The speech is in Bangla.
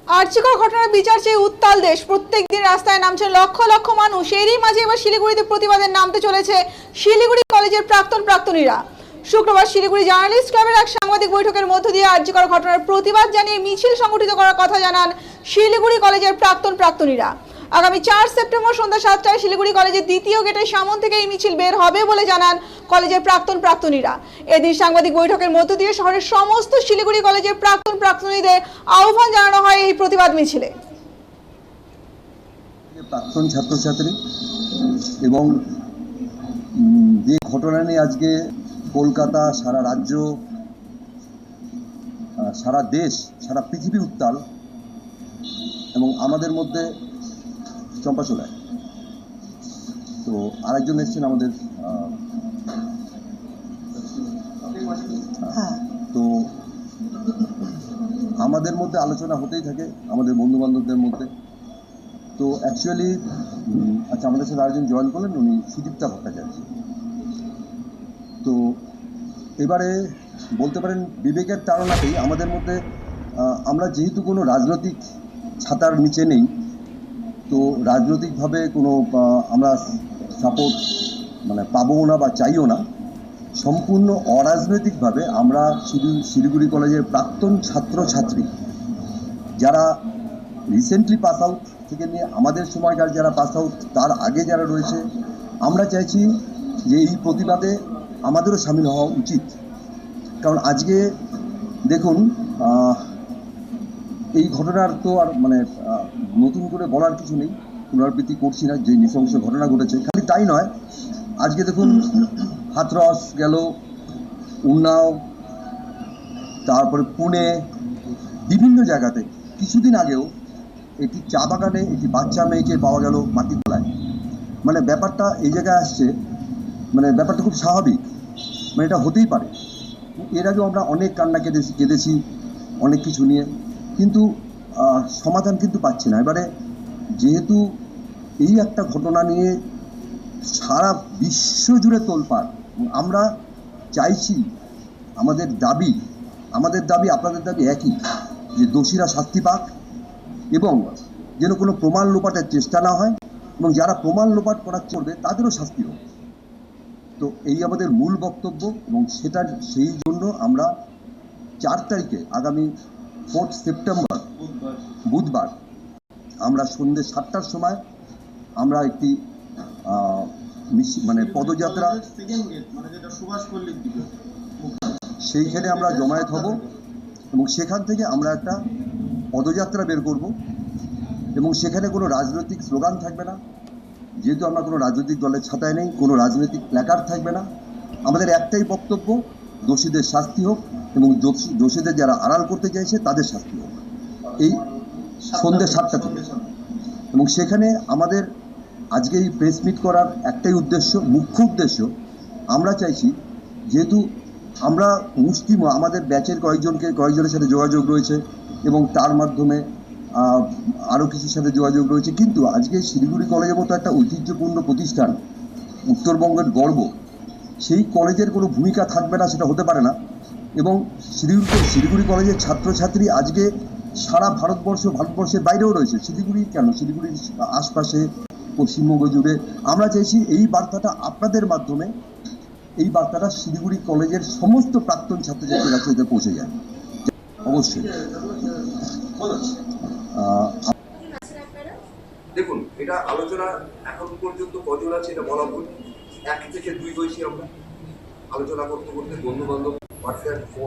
আর্চিকর ঘটনার বিচার চেয়ে উত্তাল দেশ। প্রত্যেকদিন রাস্তায় নামছে লক্ষ লক্ষ মানুষ। এরই মাঝে এবার শিলিগুড়িতে প্রতিবাদে নামতে চলেছে শিলিগুড়ি কলেজের প্রাক্তনীরা। শুক্রবার শিলিগুড়ি জার্নালিস্ট ক্লাবের এক সাংবাদিক বৈঠকের মধ্য দিয়ে আর্চিকর ঘটনার প্রতিবাদ জানিয়ে মিছিল সংগঠিত করার কথা জানান শিলিগুড়ি কলেজের প্রাক্তনীরা। আগামী 4 সেপ্টেম্বর সন্ধ্যা 7টায় শিলিগুড়ি কলেজের দ্বিতীয় গেটের সামনে থেকে এই মিছিল বের হবে বলে জানান কলেজের প্রাক্তনীরা। এদিন সাংবাদিক বৈঠকের মধ্য দিয়ে শহরের সমস্ত শিলিগুড়ি কলেজের প্রাক্তনীদের আহ্বান জানানো হয় এই প্রতিবাদ মিছিলে। প্রাক্তন ছাত্রছাত্রী এবং যে ঘটনা নিয়ে আজকে কলকাতা, সারা রাজ্য, সারা দেশ, সারা পৃথিবী উত্তাল, এবং আমাদের মধ্যে চম্পাচলায় তো আরেকজন এসছেন আমাদের, তো আমাদের মধ্যে আলোচনা হতেই থাকে আমাদের বন্ধু বান্ধবদের মধ্যে। তো অ্যাকচুয়ালি আচ্ছা, আমাদের সাথে আরেকজন জয়েন করলেন, উনি সুদীপ্তা ভট্টাচার্য। তো এবারে বলতে পারেন বিবেকের তাড়নাতেই আমাদের মধ্যে, আমরা যেহেতু কোনো রাজনৈতিক ছাতার নিচে নেই, তো রাজনৈতিকভাবে কোনো আমরা সাপোর্ট পাবও না বা চাইও না। সম্পূর্ণ অরাজনৈতিকভাবে আমরা শিলিগুড়ি কলেজের প্রাক্তন ছাত্রছাত্রী যারা রিসেন্টলি পাস আউট থেকে নিয়ে আমাদের সময়কার যারা পাস আউট, তার আগে যারা রয়েছে, আমরা চাইছি যে এই প্রতিবাদে আমাদেরও সামিল হওয়া উচিত। কারণ আজকে দেখুন, এই ঘটনার তো আর নতুন করে বলার কিছু নেই, পুনরাবৃত্তি করছি না। যে নৃশংস ঘটনা ঘটেছে, খালি তাই নয়, আজকে দেখুন হাথরস গেল, উন্নাও, তারপরে পুনে, বিভিন্ন জায়গাতে। কিছুদিন আগেও একটি চা বাগানে একটি বাচ্চা মেয়েকে পাওয়া গেল মাটির তলায়। ব্যাপারটা এই জায়গায় আসছে, ব্যাপারটা খুব স্বাভাবিক, এটা হতেই পারে। এর আগেও আমরা অনেক কান্না কেঁদেছি অনেক কিছু নিয়ে, কিন্তু সমাধান কিন্তু পাচ্ছি না। এবারে যেহেতু এই একটা ঘটনা নিয়ে সারা বিশ্ব জুড়ে তোলপাড়, আমরা চাইছি, আমাদের দাবি আপনাদের দাবি একই, যে দোষীরা শাস্তি পাক এবং যেন কোনো প্রমাণ লোপাটের চেষ্টা না হয়, এবং যারা প্রমাণ লোপাট করার করবে তাদেরও শাস্তি হোক। তো এই আমাদের মূল বক্তব্য, এবং সেই জন্য আমরা 4 তারিখে আগামী 4 সেপ্টেম্বর বুধবার আমরা সন্ধ্যে 7টার সময় আমরা একটি পদযাত্রা, সেইখানে আমরা জমায়েত হব, এবং সেখান থেকে আমরা একটা পদযাত্রা বের করব, এবং সেখানে কোনো রাজনৈতিক স্লোগান থাকবে না। যেহেতু আমরা কোনো রাজনৈতিক দলের ছাতায় নেই, কোনো রাজনৈতিক প্ল্যাকার্ড থাকবে না। আমাদের একটাই বক্তব্য, দোষীদের শাস্তি হোক, এবং দোষীদের যারা আড়াল করতে চাইছে তাদের শাস্তি হোক, এই সন্ধ্যে 7টা থেকে। এবং সেখানে আমাদের আজকে এই প্রেস মিট করার একটাই উদ্দেশ্য, মুখ্য উদ্দেশ্য, আমরা চাইছি, যেহেতু আমরা মুসলিম, আমাদের ব্যাচের কয়েকজনের সাথে যোগাযোগ রয়েছে, এবং তার মাধ্যমে আরও কিছুর সাথে যোগাযোগ রয়েছে, কিন্তু আজকে শিলিগুড়ি কলেজের মতো একটা ঐতিহ্যপূর্ণ প্রতিষ্ঠান, উত্তরবঙ্গের গর্ব, সেই কলেজের কোনো ভূমিকা থাকবে না, সেটা হতে পারে না। এবং শিলিগুড়ি কলেজের ছাত্রছাত্রী আজকে সারা ভারতবর্ষের বাইরেও রয়েছে। শিলিগুড়ি কেন, শিলিগুড়ির আশপাশে পশ্চিমবঙ্গ জুড়ে। আমরা চাইছি এই বার্তাটা আপনাদের মাধ্যমে, এই বার্তাটা শিলিগুড়ি কলেজের সমস্ত প্রাক্তন ছাত্রছাত্রীর কাছে পৌঁছে যায়। অবশ্যই দেখুন, এটা আলোচনা এখন পর্যন্ত কজন আছে এটা বলা ভুল। 1 থেকে 2 হয়েছি আমরা আলোচনা করতে বন্ধু বান্ধব, হোয়াটসঅ্যাপ, ফোন,